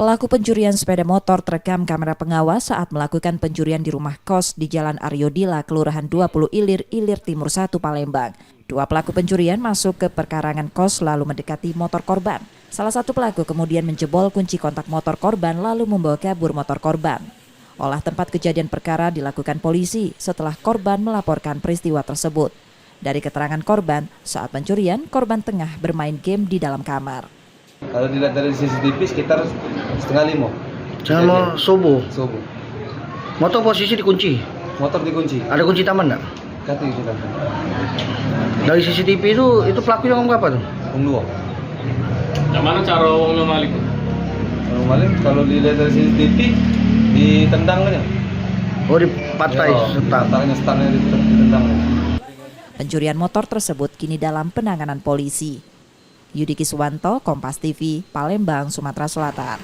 Pelaku pencurian sepeda motor terekam kamera pengawas saat melakukan pencurian di rumah kos di Jalan Aryodila, Kelurahan 20 Ilir, Ilir Timur 1, Palembang. Dua pelaku pencurian masuk ke perkarangan kos lalu mendekati motor korban. Salah satu pelaku kemudian menjebol kunci kontak motor korban lalu membawa kabur motor korban. Olah tempat kejadian perkara dilakukan polisi setelah korban melaporkan peristiwa tersebut. Dari keterangan korban, saat pencurian, korban tengah bermain game di dalam kamar. Kalau dilihat dari CCTV sekitar 4:30. Sama subuh. Subuh. Motor posisi dikunci. Motor dikunci. Ada kunci taman enggak? Kata itu kan. Dari CCTV itu pelaku yang berapa tuh? Dua. Yang mana cara uangnya maling? Kalau maling kalau dilihat dari CCTV ditendang aja. Oh, dipatai setang. Patarnya stangnya ditendang. Pencurian motor tersebut kini dalam penanganan polisi. Yudi Kiswanto, Kompas TV, Palembang, Sumatera Selatan.